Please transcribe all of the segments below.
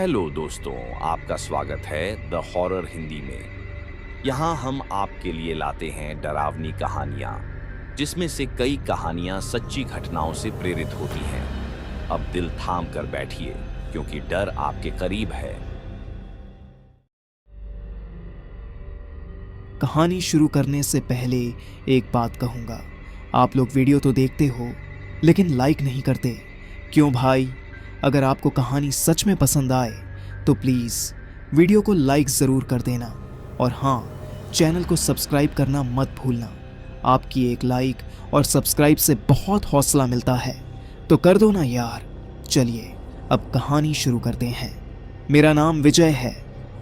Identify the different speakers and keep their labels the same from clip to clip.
Speaker 1: Hello दोस्तों, आपका स्वागत है द हॉरर हिंदी में। यहाँ हम आपके लिए लाते हैं डरावनी कहानियाँ, जिसमें से कई कहानियाँ सच्ची घटनाओं से प्रेरित होती हैं। अब दिल थाम कर बैठिए, क्योंकि डर आपके करीब है।
Speaker 2: कहानी शुरू करने से पहले एक बात कहूँगा। आप लोग वीडियो तो देखते हो, लेकिन लाइक नहीं करते। क्यों भाई? अगर आपको कहानी सच में पसंद आए तो प्लीज़ वीडियो को लाइक ज़रूर कर देना, और हाँ, चैनल को सब्सक्राइब करना मत भूलना। आपकी एक लाइक और सब्सक्राइब से बहुत हौसला मिलता है, तो कर दो ना यार। चलिए अब कहानी शुरू करते हैं। मेरा नाम विजय है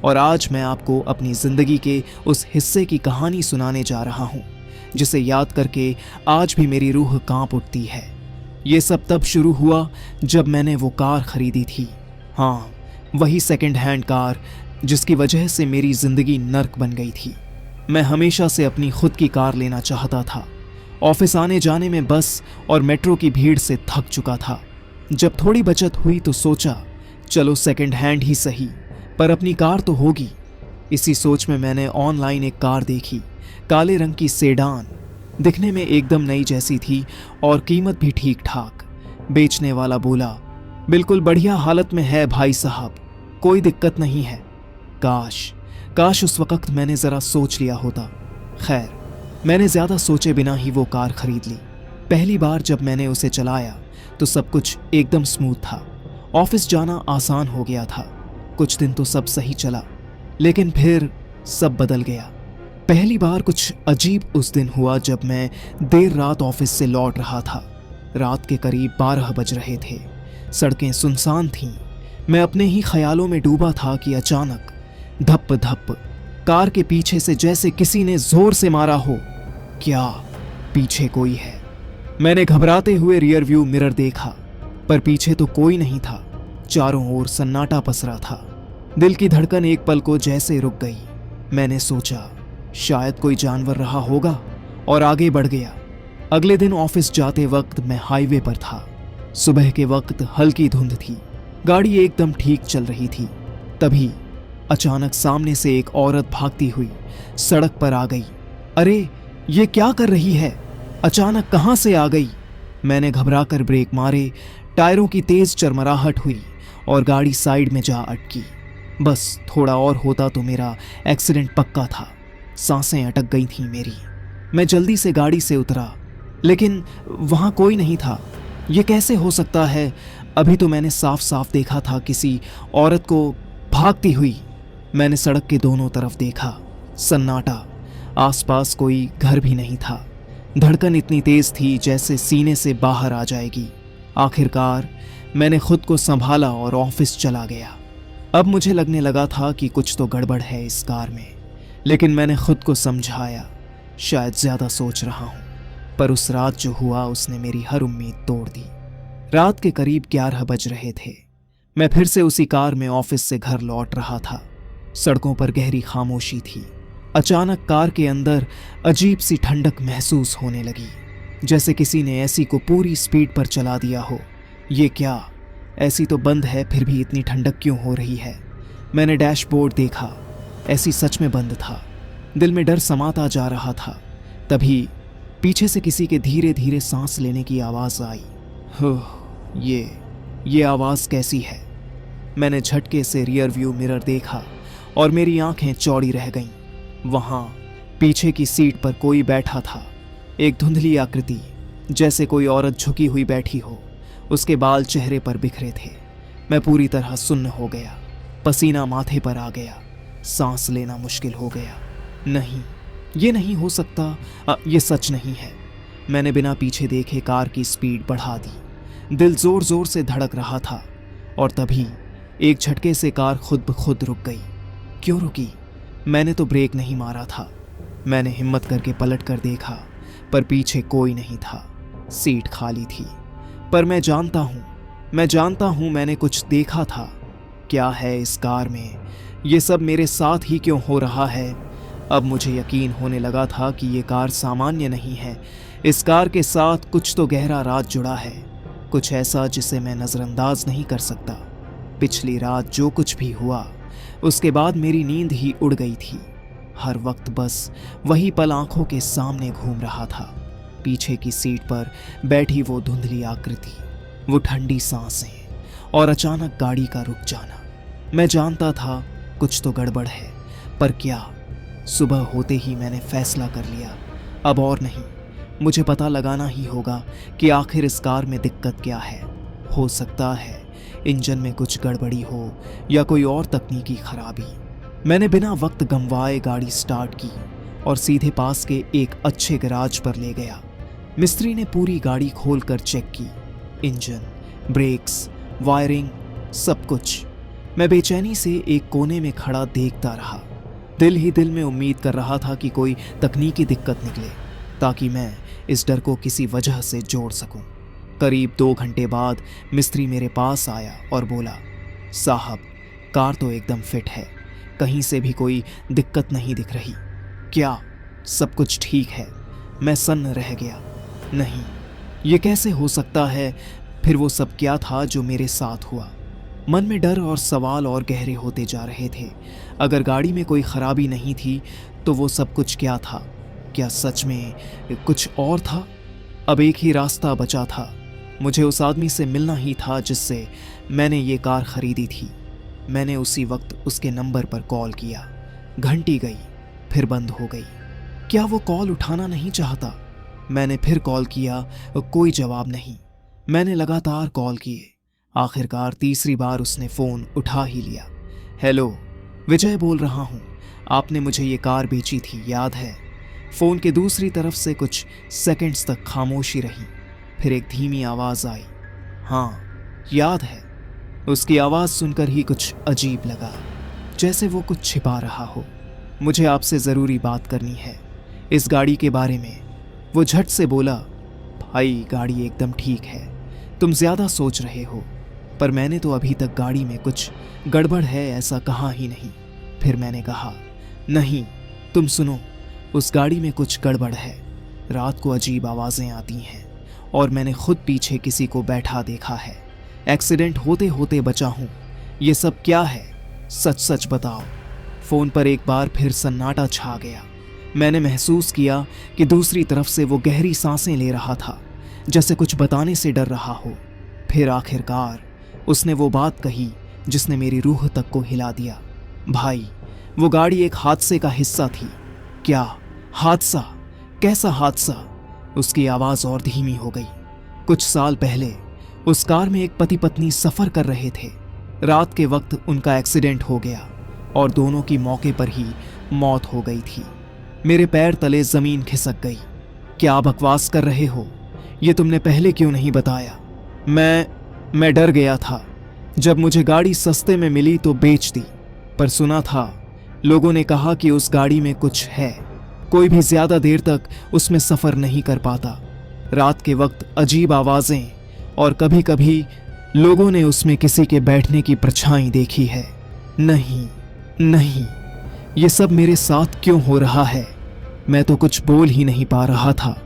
Speaker 2: और आज मैं आपको अपनी ज़िंदगी के उस हिस्से की कहानी सुनाने जा रहा हूँ जिसे याद करके आज भी मेरी रूह कांप उठती है। ये सब तब शुरू हुआ जब मैंने वो कार खरीदी थी। हाँ, वही सेकंड हैंड कार जिसकी वजह से मेरी ज़िंदगी नर्क बन गई थी। मैं हमेशा से अपनी खुद की कार लेना चाहता था। ऑफिस आने जाने में बस और मेट्रो की भीड़ से थक चुका था। जब थोड़ी बचत हुई तो सोचा चलो सेकंड हैंड ही सही, पर अपनी कार तो होगी। इसी सोच में मैंने ऑनलाइन एक कार देखी, काले रंग की सेडान। दिखने में एकदम नई जैसी थी और कीमत भी ठीक ठाक। बेचने वाला बोला, बिल्कुल बढ़िया हालत में है भाई साहब, कोई दिक्कत नहीं है। काश उस वक्त मैंने ज़रा सोच लिया होता। खैर, मैंने ज़्यादा सोचे बिना ही वो कार खरीद ली। पहली बार जब मैंने उसे चलाया तो सब कुछ एकदम स्मूथ था। ऑफिस जाना आसान हो गया था। कुछ दिन तो सब सही चला, लेकिन फिर सब बदल गया। पहली बार कुछ अजीब उस दिन हुआ जब मैं देर रात ऑफिस से लौट रहा था। रात के करीब 12 बज रहे थे। सड़कें सुनसान थीं। मैं अपने ही ख्यालों में डूबा था कि अचानक धप धप कार के पीछे से जैसे किसी ने जोर से मारा हो। क्या पीछे कोई है? मैंने घबराते हुए रियर व्यू मिरर देखा, पर पीछे तो कोई नहीं था। चारों ओर सन्नाटा पसरा था। दिल की धड़कन एक पल को जैसे रुक गई। मैंने सोचा शायद कोई जानवर रहा होगा और आगे बढ़ गया। अगले दिन ऑफिस जाते वक्त मैं हाईवे पर था। सुबह के वक्त हल्की धुंध थी। गाड़ी एकदम ठीक चल रही थी। तभी अचानक सामने से एक औरत भागती हुई सड़क पर आ गई। अरे, ये क्या कर रही है? अचानक कहां से आ गई? मैंने घबराकर ब्रेक मारे। टायरों की तेज चरमराहट हुई और गाड़ी साइड में जा अटकी। बस थोड़ा और होता तो मेरा एक्सीडेंट पक्का था। सांसें अटक गई थीं मेरी। मैं जल्दी से गाड़ी से उतरा, लेकिन वहां कोई नहीं था। ये कैसे हो सकता है? अभी तो मैंने साफ साफ देखा था किसी औरत को भागती हुई। मैंने सड़क के दोनों तरफ देखा, सन्नाटा। आसपास कोई घर भी नहीं था। धड़कन इतनी तेज थी जैसे सीने से बाहर आ जाएगी। आखिरकार मैंने खुद को संभाला और ऑफिस चला गया। अब मुझे लगने लगा था कि कुछ तो गड़बड़ है इस कार में, लेकिन मैंने खुद को समझाया शायद ज्यादा सोच रहा हूं। पर उस रात जो हुआ उसने मेरी हर उम्मीद तोड़ दी। रात के करीब 11 बज रहे थे। मैं फिर से उसी कार में ऑफिस से घर लौट रहा था। सड़कों पर गहरी खामोशी थी। अचानक कार के अंदर अजीब सी ठंडक महसूस होने लगी, जैसे किसी ने एसी को पूरी स्पीड पर चला दिया हो। ये क्या? एसी तो बंद है, फिर भी इतनी ठंडक क्यों हो रही है? मैंने डैशबोर्ड देखा, एसी सच में बंद था। दिल में डर समाता जा रहा था। तभी पीछे से किसी के धीरे धीरे सांस लेने की आवाज आई। ये आवाज कैसी है? मैंने झटके से रियर व्यू मिरर देखा और मेरी आंखें चौड़ी रह गईं। वहां पीछे की सीट पर कोई बैठा था। एक धुंधली आकृति, जैसे कोई औरत झुकी हुई बैठी हो। उसके बाल चेहरे पर बिखरे थे। मैं पूरी तरह सुन्न हो गया। पसीना माथे पर आ गया। सांस लेना मुश्किल हो गया। नहीं, ये नहीं हो सकता। ये सच नहीं है। मैंने बिना पीछे देखे कार की स्पीड बढ़ा दी। दिल जोर जोर से धड़क रहा था और तभी एक झटके से कार खुद ब खुद रुक गई। क्यों रुकी? मैंने तो ब्रेक नहीं मारा था। मैंने हिम्मत करके पलट कर देखा, पर पीछे कोई नहीं था। सीट खाली थी। पर मैं जानता हूं मैंने कुछ देखा था। क्या है इस कार में? ये सब मेरे साथ ही क्यों हो रहा है? अब मुझे यकीन होने लगा था कि ये कार सामान्य नहीं है। इस कार के साथ कुछ तो गहरा राज जुड़ा है, कुछ ऐसा जिसे मैं नजरअंदाज नहीं कर सकता। पिछली रात जो कुछ भी हुआ उसके बाद मेरी नींद ही उड़ गई थी। हर वक्त बस वही पल आंखों के सामने घूम रहा था। पीछे की सीट पर बैठी वो धुंधली आकृति, वो ठंडी सांसें और अचानक गाड़ी का रुक जाना। मैं जानता था कुछ तो गड़बड़ है, पर क्या? सुबह होते ही मैंने फैसला कर लिया, अब और नहीं, मुझे पता लगाना ही होगा कि आखिर इस कार में दिक्कत क्या है। हो सकता है इंजन में कुछ गड़बड़ी हो या कोई और तकनीकी खराबी। मैंने बिना वक्त गंवाए गाड़ी स्टार्ट की और सीधे पास के एक अच्छे गैराज पर ले गया। मिस्त्री ने पूरी गाड़ी खोलकर चेक की, इंजन, ब्रेक्स, वायरिंग, सब कुछ। मैं बेचैनी से एक कोने में खड़ा देखता रहा, दिल ही दिल में उम्मीद कर रहा था कि कोई तकनीकी दिक्कत निकले ताकि मैं इस डर को किसी वजह से जोड़ सकूं। करीब 2 घंटे बाद मिस्त्री मेरे पास आया और बोला, साहब कार तो एकदम फिट है, कहीं से भी कोई दिक्कत नहीं दिख रही। क्या सब कुछ ठीक है? मैं सन्न रह गया। नहीं, ये कैसे हो सकता है? फिर वो सब क्या था जो मेरे साथ हुआ? मन में डर और सवाल और गहरे होते जा रहे थे। अगर गाड़ी में कोई खराबी नहीं थी तो वो सब कुछ क्या था? क्या सच में कुछ और था? अब एक ही रास्ता बचा था, मुझे उस आदमी से मिलना ही था जिससे मैंने ये कार खरीदी थी। मैंने उसी वक्त उसके नंबर पर कॉल किया। घंटी गई, फिर बंद हो गई। क्या वो कॉल उठाना नहीं चाहता? मैंने फिर कॉल किया, कोई जवाब नहीं। मैंने लगातार कॉल किए। आखिरकार तीसरी बार उसने फोन उठा ही लिया। हेलो, विजय बोल रहा हूँ, आपने मुझे ये कार बेची थी, याद है? फोन के दूसरी तरफ से कुछ सेकंड्स तक खामोशी रही, फिर एक धीमी आवाज आई, हाँ याद है। उसकी आवाज सुनकर ही कुछ अजीब लगा, जैसे वो कुछ छिपा रहा हो। मुझे आपसे जरूरी बात करनी है, इस गाड़ी के बारे में। वो झट से बोला, भाई गाड़ी एकदम ठीक है, तुम ज्यादा सोच रहे हो, पर मैंने तो अभी तक गाड़ी में कुछ गड़बड़ है ऐसा कहा ही नहीं। फिर मैंने कहा, नहीं तुम सुनो, उस गाड़ी में कुछ गड़बड़ है। रात को अजीब आवाजें आती हैं और मैंने खुद पीछे किसी को बैठा देखा है। एक्सीडेंट होते होते बचा हूं। ये सब क्या है? सच सच बताओ। फोन पर एक बार फिर सन्नाटा छा गया। मैंने महसूस किया कि दूसरी तरफ से वो गहरी सांसें ले रहा था, जैसे कुछ बताने से डर रहा हो। फिर आखिरकार उसने वो बात कही जिसने मेरी रूह तक को हिला दिया। भाई, वो गाड़ी एक हादसे का हिस्सा थी। क्या हादसा? कैसा हादसा? उसकी आवाज और धीमी हो गई। कुछ साल पहले उस कार में एक पति पत्नी सफर कर रहे थे। रात के वक्त उनका एक्सीडेंट हो गया और दोनों की मौके पर ही मौत हो गई थी। मेरे पैर तले जमीन खिसक गई। क्या बकवास कर रहे हो? ये तुमने पहले क्यों नहीं बताया? मैं डर गया था। जब मुझे गाड़ी सस्ते में मिली तो बेच दी, पर सुना था लोगों ने कहा कि उस गाड़ी में कुछ है, कोई भी ज्यादा देर तक उसमें सफर नहीं कर पाता। रात के वक्त अजीब आवाजें और कभी कभी लोगों ने उसमें किसी के बैठने की परछाई देखी है। नहीं नहीं, ये सब मेरे साथ क्यों हो रहा है? मैं तो कुछ बोल ही नहीं पा रहा था।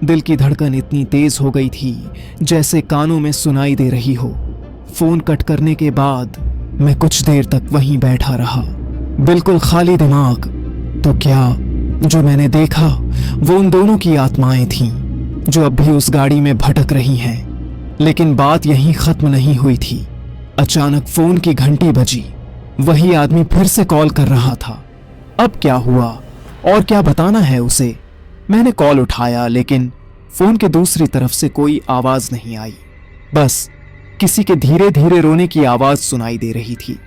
Speaker 2: दिल की धड़कन इतनी तेज हो गई थी जैसे कानों में सुनाई दे रही हो। फोन कट करने के बाद मैं कुछ देर तक वहीं बैठा रहा, बिल्कुल खाली दिमाग। तो क्या जो मैंने देखा वो उन दोनों की आत्माएं थीं जो अब भी उस गाड़ी में भटक रही हैं। लेकिन बात यहीं खत्म नहीं हुई थी। अचानक फोन की घंटी बजी। वही आदमी फिर से कॉल कर रहा था। अब क्या हुआ और क्या बताना है उसे? मैंने कॉल उठाया, लेकिन फोन के दूसरी तरफ से कोई आवाज नहीं आई। बस किसी के धीरे धीरे रोने की आवाज सुनाई दे रही थी।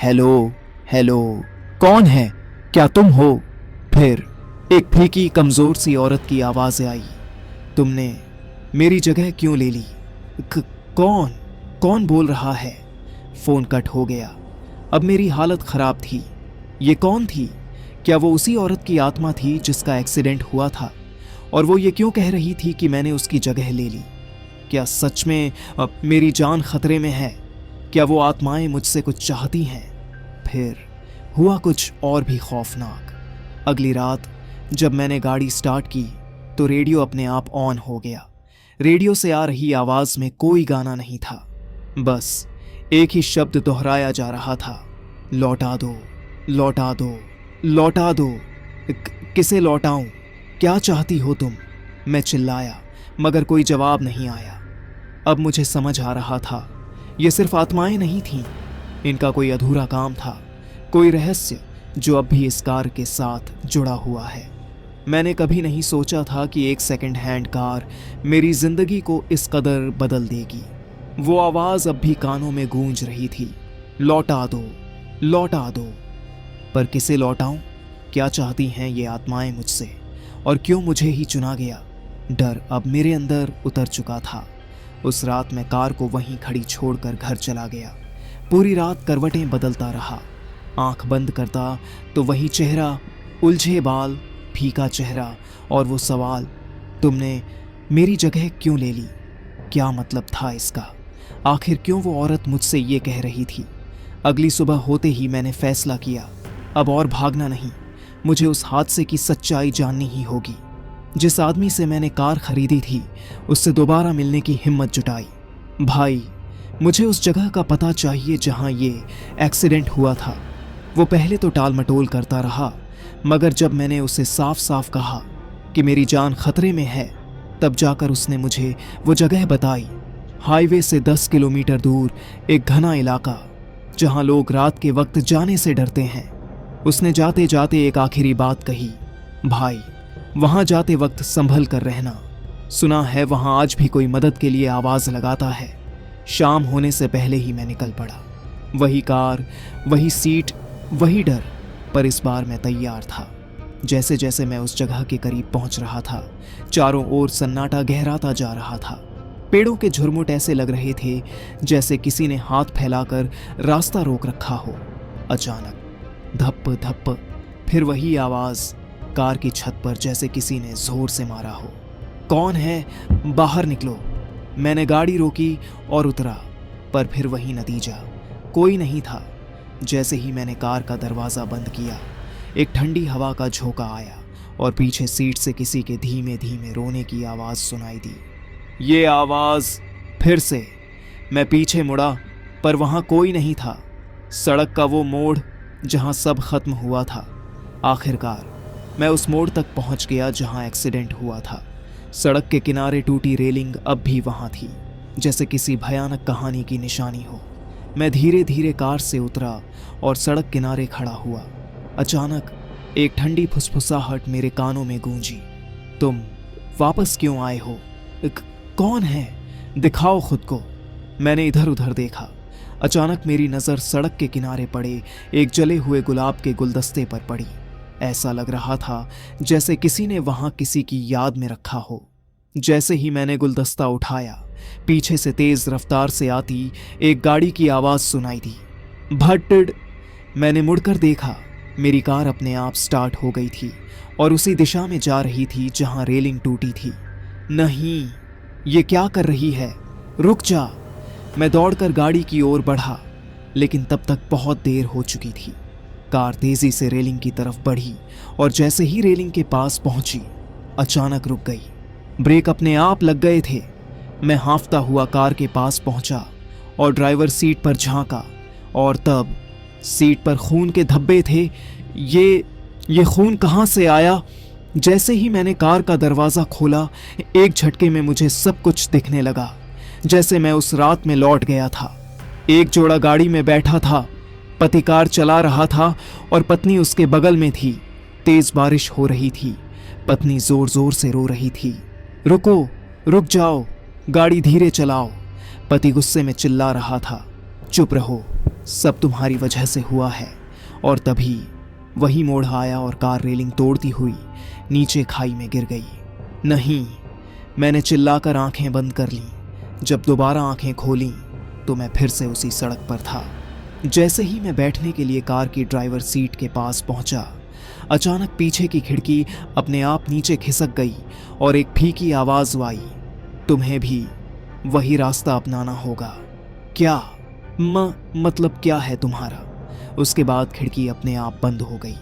Speaker 2: हेलो हेलो, कौन है? क्या तुम हो? फिर एक फीकी कमजोर सी औरत की आवाज आई, तुमने मेरी जगह क्यों ले ली? कौन बोल रहा है? फोन कट हो गया। अब मेरी हालत खराब थी। ये कौन थी? क्या वो उसी औरत की आत्मा थी जिसका एक्सीडेंट हुआ था? और वो ये क्यों कह रही थी कि मैंने उसकी जगह ले ली? क्या सच में मेरी जान खतरे में है? क्या वो आत्माएं मुझसे कुछ चाहती हैं? फिर हुआ कुछ और भी खौफनाक। अगली रात जब मैंने गाड़ी स्टार्ट की तो रेडियो अपने आप ऑन हो गया। रेडियो से आ रही आवाज में कोई गाना नहीं था, बस एक ही शब्द दोहराया जा रहा था, लौटा दो, लौटा दो, लौटा दो। किसे लौटाऊं? क्या चाहती हो तुम? मैं चिल्लाया, मगर कोई जवाब नहीं आया। अब मुझे समझ आ रहा था, ये सिर्फ आत्माएं नहीं थीं, इनका कोई अधूरा काम था, कोई रहस्य जो अब भी इस कार के साथ जुड़ा हुआ है। मैंने कभी नहीं सोचा था कि एक सेकंड हैंड कार मेरी जिंदगी को इस कदर बदल देगी। वो आवाज अब भी कानों में गूंज रही थी, लौटा दो, लौटा दो। पर किसे लौटाऊं? क्या चाहती हैं ये आत्माएं मुझसे, और क्यों मुझे ही चुना गया? डर अब मेरे अंदर उतर चुका था। उस रात मैं कार को वहीं खड़ी छोड़कर घर चला गया। पूरी रात करवटें बदलता रहा। आंख बंद करता तो वही चेहरा, उलझे बाल, फीका चेहरा और वो सवाल, तुमने मेरी जगह क्यों ले ली? क्या मतलब था इसका? आखिर क्यों वो औरत मुझसे ये कह रही थी? अगली सुबह होते ही मैंने फैसला किया, अब और भागना नहीं, मुझे उस हादसे की सच्चाई जाननी ही होगी। जिस आदमी से मैंने कार खरीदी थी, उससे दोबारा मिलने की हिम्मत जुटाई। भाई, मुझे उस जगह का पता चाहिए जहां ये एक्सीडेंट हुआ था। वो पहले तो टाल मटोल करता रहा, मगर जब मैंने उसे साफ साफ कहा कि मेरी जान खतरे में है, तब जाकर उसने मुझे वो जगह बताई। हाईवे से 10 किलोमीटर दूर एक घना इलाका, जहां लोग रात के वक्त जाने से डरते हैं। उसने जाते जाते एक आखिरी बात कही, भाई, वहां जाते वक्त संभल कर रहना। सुना है वहां आज भी कोई मदद के लिए आवाज लगाता है। शाम होने से पहले ही मैं निकल पड़ा। वही कार, वही सीट, वही डर, पर इस बार मैं तैयार था। जैसे जैसे मैं उस जगह के करीब पहुंच रहा था, चारों ओर सन्नाटा गहराता जा रहा था। पेड़ों के झुरमुट ऐसे लग रहे थे जैसे किसी ने हाथ फैलाकर रास्ता रोक रखा हो। अचानक धप धप, फिर वही आवाज कार की छत पर, जैसे किसी ने जोर से मारा हो। कौन है? बाहर निकलो। मैंने गाड़ी रोकी और उतरा, पर फिर वही नतीजा, कोई नहीं था। जैसे ही मैंने कार का दरवाजा बंद किया, एक ठंडी हवा का झोंका आया और पीछे सीट से किसी के धीमे धीमे रोने की आवाज सुनाई दी। ये आवाज फिर से। मैं पीछे मुड़ा, पर वहां कोई नहीं था। सड़क का वो मोड़ जहां सब खत्म हुआ था। आखिरकार मैं उस मोड़ तक पहुंच गया जहां एक्सीडेंट हुआ था। सड़क के किनारे टूटी रेलिंग अब भी वहां थी, जैसे किसी भयानक कहानी की निशानी हो। मैं धीरे धीरे कार से उतरा और सड़क किनारे खड़ा हुआ। अचानक एक ठंडी फुसफुसाहट मेरे कानों में गूंजी, तुम वापस क्यों आए हो? कौन है? दिखाओ खुद को। मैंने इधर उधर देखा। अचानक मेरी नज़र सड़क के किनारे पड़े एक जले हुए गुलाब के गुलदस्ते पर पड़ी। ऐसा लग रहा था जैसे किसी ने वहां किसी की याद में रखा हो। जैसे ही मैंने गुलदस्ता उठाया, पीछे से तेज रफ्तार से आती एक गाड़ी की आवाज सुनाई दी, भट्ट। मैंने मुड़कर देखा, मेरी कार अपने आप स्टार्ट हो गई थी और उसी दिशा में जा रही थी जहां रेलिंग टूटी थी। नहीं, ये क्या कर रही है? रुक जा। मैं दौड़कर गाड़ी की ओर बढ़ा, लेकिन तब तक बहुत देर हो चुकी थी। कार तेजी से रेलिंग की तरफ बढ़ी और जैसे ही रेलिंग के पास पहुंची, अचानक रुक गई। ब्रेक अपने आप लग गए थे। मैं हांफता हुआ कार के पास पहुंचा और ड्राइवर सीट पर झांका, और तब सीट पर खून के धब्बे थे। ये खून कहां से आया? जैसे ही मैंने कार का दरवाजा खोला, एक झटके में मुझे सब कुछ दिखने लगा, जैसे मैं उस रात में लौट गया था। एक जोड़ा गाड़ी में बैठा था, पति कार चला रहा था और पत्नी उसके बगल में थी। तेज बारिश हो रही थी। पत्नी जोर जोर से रो रही थी, रुको, रुक जाओ, गाड़ी धीरे चलाओ। पति गुस्से में चिल्ला रहा था, चुप रहो, सब तुम्हारी वजह से हुआ है। और तभी वही मोड़ आया और कार रेलिंग तोड़ती हुई नीचे खाई में गिर गई। नहीं, मैंने चिल्लाकर आंखें बंद कर लीं। जब दोबारा आंखें खोलीं तो मैं फिर से उसी सड़क पर था। जैसे ही मैं बैठने के लिए कार की ड्राइवर सीट के पास पहुंचा, अचानक पीछे की खिड़की अपने आप नीचे खिसक गई और एक फीकी आवाज आई, तुम्हें भी वही रास्ता अपनाना होगा। क्या मतलब क्या है तुम्हारा? उसके बाद खिड़की अपने आप बंद हो गई।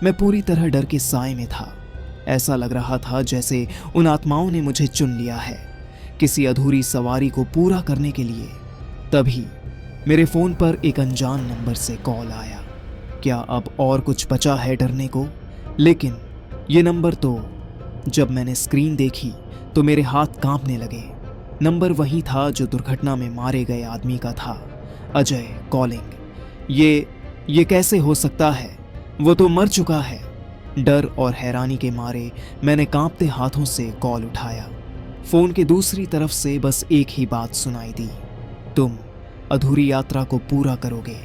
Speaker 2: मैं पूरी तरह डर के साए में था। ऐसा लग रहा था जैसे उन आत्माओं ने मुझे चुन लिया है, किसी अधूरी सवारी को पूरा करने के लिए। तभी मेरे फोन पर एक अनजान नंबर से कॉल आया। क्या अब और कुछ बचा है डरने को? लेकिन ये नंबर तो, जब मैंने स्क्रीन देखी तो मेरे हाथ कांपने लगे। नंबर वही था जो दुर्घटना में मारे गए आदमी का था। अजय कॉलिंग। ये कैसे हो सकता है? वो तो मर चुका है। डर और हैरानी के मारे मैंने कांपते हाथों से कॉल उठाया। फोन के दूसरी तरफ से बस एक ही बात सुनाई दी, तुम अधूरी यात्रा को पूरा करोगे।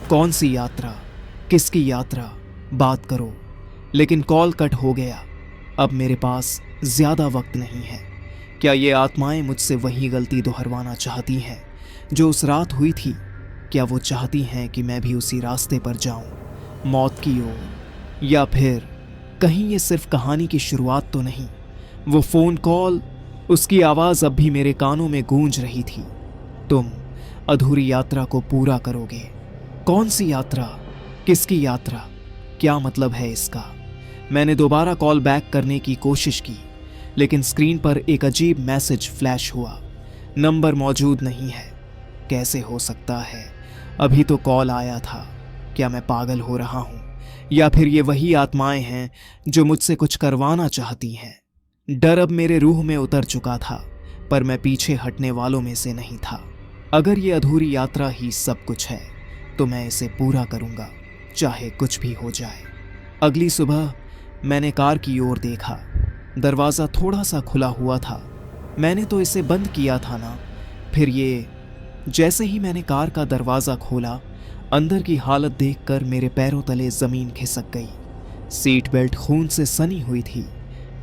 Speaker 2: कौन सी यात्रा? किसकी यात्रा? बात करो। लेकिन कॉल कट हो गया। अब मेरे पास ज्यादा वक्त नहीं है। क्या ये आत्माएं मुझसे वही गलती दोहरवाना चाहती हैं जो उस रात हुई थी? क्या वो चाहती हैं कि मैं भी उसी रास्ते पर जाऊं, मौत की ओर? या फिर कहीं ये सिर्फ कहानी की शुरुआत तो नहीं? वो फोन कॉल, उसकी आवाज अब भी मेरे कानों में गूंज रही थी। तुम अधूरी यात्रा को पूरा करोगे। कौन सी यात्रा? किसकी यात्रा? क्या मतलब है इसका? मैंने दोबारा कॉल बैक करने की कोशिश की, लेकिन स्क्रीन पर एक अजीब मैसेज फ्लैश हुआ, नंबर मौजूद नहीं है। कैसे हो सकता है? अभी तो कॉल आया था। क्या मैं पागल हो रहा हूं? या फिर ये वही आत्माएं हैं जो मुझसे कुछ करवाना चाहती हैं? डर अब मेरे रूह में उतर चुका था, पर मैं पीछे हटने वालों में से नहीं था। अगर ये अधूरी यात्रा ही सब कुछ है तो मैं इसे पूरा करूंगा, चाहे कुछ भी हो जाए। अगली सुबह मैंने कार की ओर देखा। दरवाज़ा थोड़ा सा खुला हुआ था। मैंने तो इसे बंद किया था ना। फिर ये, जैसे ही मैंने कार का दरवाज़ा खोला, अंदर की हालत देखकर मेरे पैरों तले ज़मीन खिसक गई। सीट बेल्ट खून से सनी हुई थी।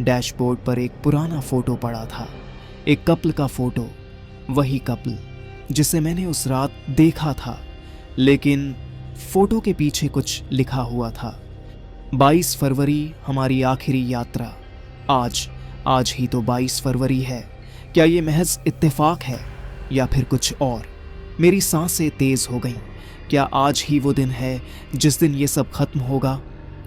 Speaker 2: डैशबोर्ड पर एक पुराना फोटो पड़ा था, एक कपल का फोटो, वही कपल जिसे मैंने उस रात देखा था। लेकिन फोटो के पीछे कुछ लिखा हुआ था, 22 फरवरी हमारी आखिरी यात्रा। आज ही तो 22 फरवरी है। क्या ये महज इत्तेफाक है या फिर कुछ और? मेरी सांसें तेज हो गईं। क्या आज ही वो दिन है जिस दिन ये सब खत्म होगा,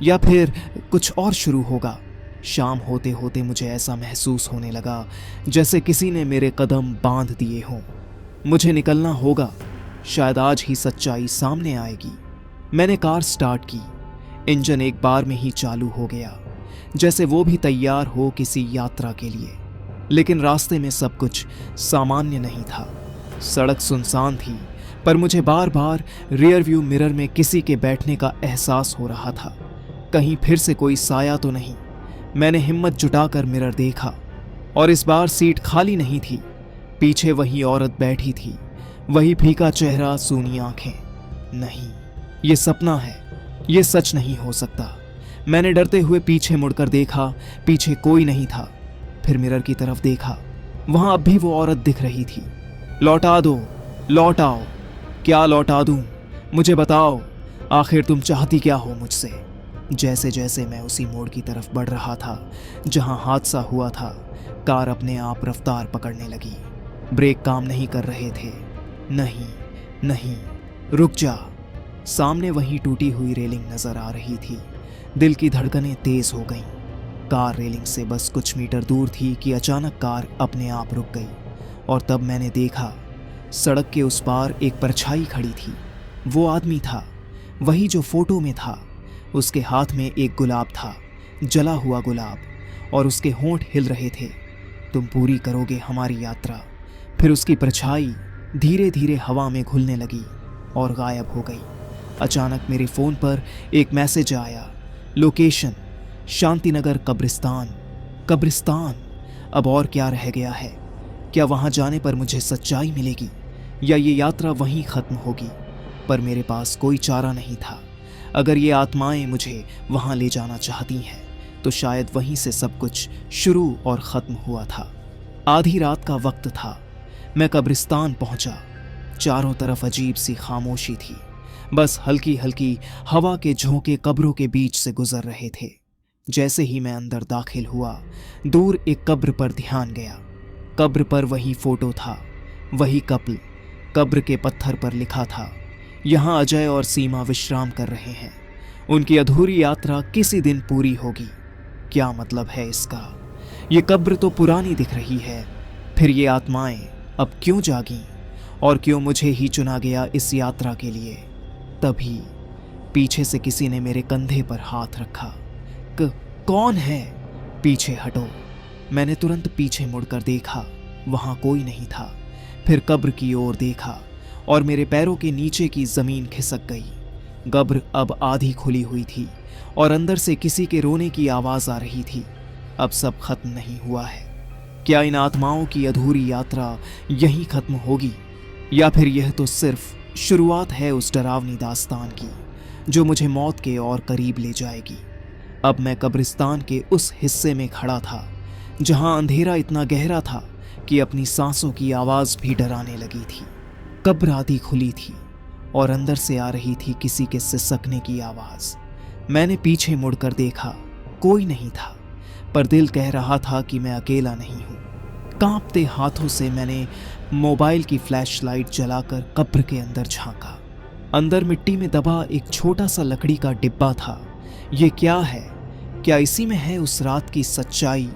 Speaker 2: या फिर कुछ और शुरू होगा? शाम होते होते मुझे ऐसा महसूस होने लगा जैसे किसी ने मेरे कदम बांध दिए हों। मुझे निकलना होगा, शायद आज ही सच्चाई सामने आएगी। मैंने कार स्टार्ट की। इंजन एक बार में ही चालू हो गया, जैसे वो भी तैयार हो किसी यात्रा के लिए। लेकिन रास्ते में सब कुछ सामान्य नहीं था। सड़क सुनसान थी, पर मुझे बार बार रियर व्यू मिरर में किसी के बैठने का एहसास हो रहा था। कहीं फिर से कोई साया तो नहीं? मैंने हिम्मत जुटाकर मिरर देखा, और इस बार सीट खाली नहीं थी। पीछे वही औरत बैठी थी, वही फीका चेहरा, सूनी आंखें। नहीं, ये सपना है, ये सच नहीं हो सकता। मैंने डरते हुए पीछे मुड़कर देखा, पीछे कोई नहीं था। फिर मिरर की तरफ देखा, वहां अब भी वो औरत दिख रही थी। लौटा दो, लौट आओ। क्या लौटा दूं? मुझे बताओ, आखिर तुम चाहती क्या हो मुझसे? जैसे जैसे मैं उसी मोड़ की तरफ बढ़ रहा था जहां हादसा हुआ था, कार अपने आप रफ्तार पकड़ने लगी। ब्रेक काम नहीं कर रहे थे। नहीं नहीं, रुक जा। सामने वही टूटी हुई रेलिंग नजर आ रही थी। दिल की धड़कनें तेज हो गईं। कार रेलिंग से बस कुछ मीटर दूर थी कि अचानक कार अपने आप रुक गई, और तब मैंने देखा सड़क के उस पार एक परछाई खड़ी थी। वो आदमी था, वही जो फोटो में था। उसके हाथ में एक गुलाब था, जला हुआ गुलाब, और उसके होंठ हिल रहे थे। तुम पूरी करोगे हमारी यात्रा। फिर उसकी परछाई धीरे धीरे हवा में घुलने लगी और गायब हो गई। अचानक मेरे फोन पर एक मैसेज आया, लोकेशन शांतिनगर कब्रिस्तान। कब्रिस्तान, अब और क्या रह गया है? क्या वहां जाने पर मुझे सच्चाई मिलेगी, या ये यात्रा वहीं खत्म होगी? पर मेरे पास कोई चारा नहीं था। अगर ये आत्माएं मुझे वहां ले जाना चाहती हैं तो शायद वहीं से सब कुछ शुरू और खत्म हुआ था। आधी रात का वक्त था। मैं कब्रिस्तान पहुंचा। चारों तरफ अजीब सी खामोशी थी। बस हल्की हल्की हवा के झोंके कब्रों के बीच से गुजर रहे थे। जैसे ही मैं अंदर दाखिल हुआ, दूर एक कब्र पर ध्यान गया। कब्र पर वही फोटो था, वही कपल। कब्र के पत्थर पर लिखा था, यहाँ अजय और सीमा विश्राम कर रहे हैं। उनकी अधूरी यात्रा किसी दिन पूरी होगी। क्या मतलब है इसका? ये कब्र तो पुरानी दिख रही है, फिर ये आत्माएं अब क्यों जागी? और क्यों मुझे ही चुना गया इस यात्रा के लिए। तभी पीछे से किसी ने मेरे कंधे पर हाथ रखा। कौन है? पीछे हटो। मैंने तुरंत पीछे मुड़कर देखा, वहां कोई नहीं था। फिर कब्र की ओर देखा और मेरे पैरों के नीचे की जमीन खिसक गई। कब्र अब आधी खुली हुई थी और अंदर से किसी के रोने की आवाज आ रही थी। अब सब खत्म नहीं हुआ है। क्या इन आत्माओं की अधूरी यात्रा यहीं खत्म होगी, या फिर यह तो सिर्फ शुरुआत है उस डरावनी दास्तान की जो मुझे मौत के और करीब ले जाएगी। अब मैं कब्रिस्तान के उस हिस्से में खड़ा था जहां अंधेरा इतना गहरा था कि अपनी सांसों की आवाज भी डराने लगी थी। कब्र आधी खुली थी और अंदर से आ रही थी किसी के सिसकने की आवाज। मैंने पीछे मुड़कर देखा, कोई नहीं था, पर दिल कह रहा था कि मैं अकेला नहीं हूं। कांपते हाथों से मैंने मोबाइल की फ्लैशलाइट जलाकर कब्र के अंदर झांका। अंदर मिट्टी में दबा एक छोटा सा लकड़ी का डिब्बा था। ये क्या है? क्या इसी में है उस रात की सच्चाई?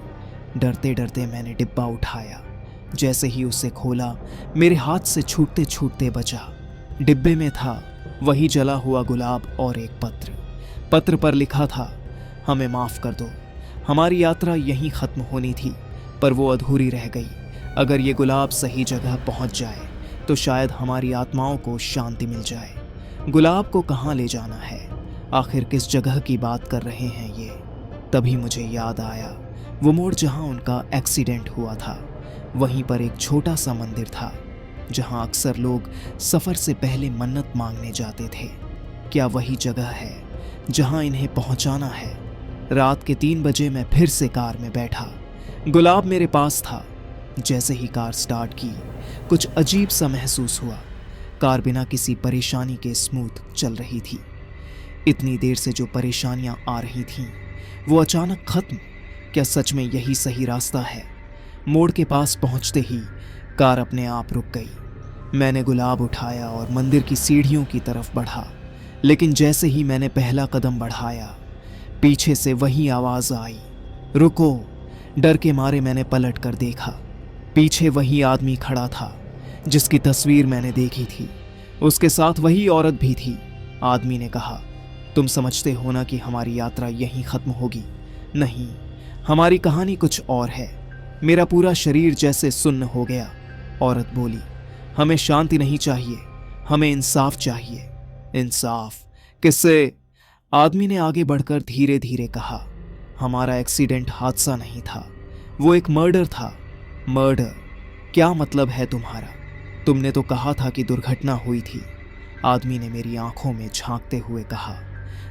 Speaker 2: डरते डरते मैंने डिब्बा उठाया। जैसे ही उसे खोला, मेरे हाथ से छूटते छूटते बचा। डिब्बे में था वही जला हुआ गुलाब और एक पत्र। पत्र पर लिखा था, हमें माफ कर दो, हमारी यात्रा यहीं खत्म होनी थी, पर वो अधूरी रह गई। अगर ये गुलाब सही जगह पहुंच जाए तो शायद हमारी आत्माओं को शांति मिल जाए। गुलाब को कहाँ ले जाना है? आखिर किस जगह की बात कर रहे हैं ये? तभी मुझे याद आया, वो मोड़ जहां उनका एक्सीडेंट हुआ था, वहीं पर एक छोटा सा मंदिर था जहां अक्सर लोग सफर से पहले मन्नत मांगने जाते थे। क्या वही जगह है जहां इन्हें पहुंचाना है? रात के 3 बजे मैं फिर से कार में बैठा। गुलाब मेरे पास था। जैसे ही कार स्टार्ट की, कुछ अजीब सा महसूस हुआ। कार बिना किसी परेशानी के स्मूथ चल रही थी। इतनी देर से जो परेशानियां आ रही थीं, वो अचानक खत्म। क्या सच में यही सही रास्ता है? मोड़ के पास पहुंचते ही कार अपने आप रुक गई। मैंने गुलाब उठाया और मंदिर की सीढ़ियों की तरफ बढ़ा, लेकिन जैसे ही मैंने पहला कदम बढ़ाया, पीछे से वही आवाज आई, रुको। डर के मारे मैंने पलट कर देखा। पीछे वही आदमी खड़ा था जिसकी तस्वीर मैंने देखी थी। उसके साथ वही औरत भी थी। आदमी ने कहा, तुम समझते हो ना कि हमारी यात्रा यहीं खत्म होगी? नहीं, हमारी कहानी कुछ और है। मेरा पूरा शरीर जैसे सुन्न हो गया। औरत बोली, हमें शांति नहीं चाहिए, हमें इंसाफ चाहिए। इंसाफ किससे? आदमी ने आगे बढ़कर धीरे धीरे कहा, हमारा एक्सीडेंट हादसा नहीं था, वो एक मर्डर था। मर्डर? क्या मतलब है तुम्हारा? तुमने तो कहा था कि दुर्घटना हुई थी। आदमी ने मेरी आंखों में झांकते हुए कहा,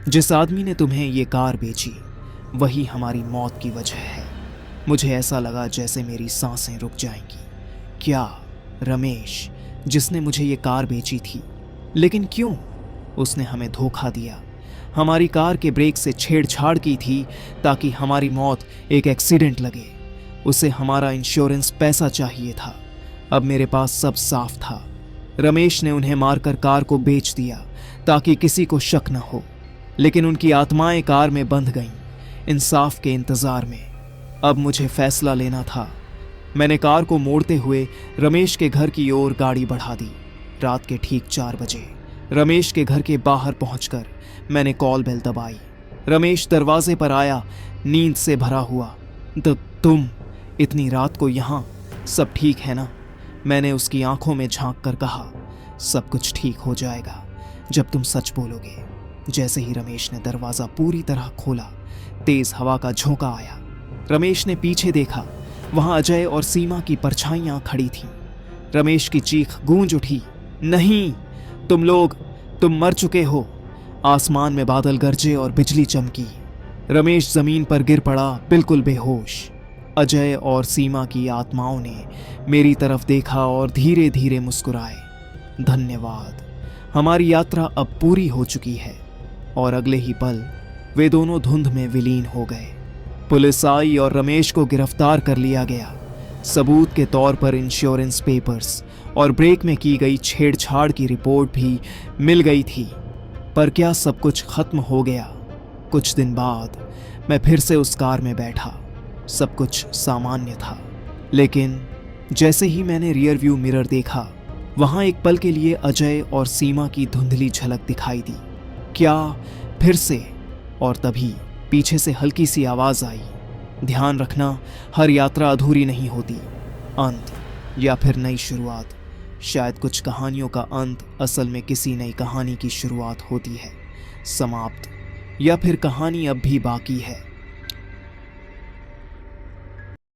Speaker 2: जिस आदमी ने तुम्हें ये कार बेची, वही हमारी मौत की वजह है। मुझे ऐसा लगा जैसे मेरी सांसें रुक जाएंगी। क्या रमेश, जिसने मुझे ये कार बेची थी? लेकिन क्यों? उसने हमें धोखा दिया, हमारी कार के ब्रेक से छेड़छाड़ की थी ताकि हमारी मौत एक एक्सीडेंट लगे। उसे हमारा इंश्योरेंस पैसा चाहिए था। अब मेरे पास सब साफ था। रमेश ने उन्हें मारकर कार को बेच दिया ताकि किसी को शक न हो, लेकिन उनकी आत्माएं कार में बंध गईं, इंसाफ के इंतजार में। अब मुझे फैसला लेना था। मैंने कार को मोड़ते हुए रमेश के घर की ओर गाड़ी बढ़ा दी। रात के ठीक 4 बजे रमेश के घर के बाहर पहुंचकर मैंने कॉल बेल दबाई। रमेश दरवाजे पर आया, नींद से भरा हुआ। तुम इतनी रात को यहाँ? सब ठीक है ना? मैंने उसकी आंखों में झांक कर कहा, सब कुछ ठीक हो जाएगा जब तुम सच बोलोगे। जैसे ही रमेश ने दरवाजा पूरी तरह खोला, तेज हवा का झोंका आया। रमेश ने पीछे देखा, वहां अजय और सीमा की परछाइयां खड़ी थीं। रमेश की चीख गूंज उठी, नहीं, तुम मर चुके हो। आसमान में बादल गरजे और बिजली चमकी। रमेश जमीन पर गिर पड़ा, बिल्कुल बेहोश। अजय और सीमा की आत्माओं ने मेरी तरफ देखा और धीरे धीरे मुस्कुराए। धन्यवाद, हमारी यात्रा अब पूरी हो चुकी है। और अगले ही पल वे दोनों धुंध में विलीन हो गए। पुलिस आई और रमेश को गिरफ्तार कर लिया गया। सबूत के तौर पर इंश्योरेंस पेपर्स और ब्रेक में की गई छेड़छाड़ की रिपोर्ट भी मिल गई थी। पर क्या सब कुछ खत्म हो गया? कुछ दिन बाद मैं फिर से उस कार में बैठा। सब कुछ सामान्य था, लेकिन जैसे ही मैंने रियर व्यू मिरर देखा, वहां एक पल के लिए अजय और सीमा की धुंधली झलक दिखाई दी। क्या फिर से? और तभी पीछे से हल्की सी आवाज आई, ध्यान रखना, हर यात्रा अधूरी नहीं होती। अंत या फिर नई शुरुआत। शायद कुछ कहानियों का अंत असल में किसी नई कहानी की शुरुआत होती है। समाप्त। या फिर कहानी अब भी बाकी है।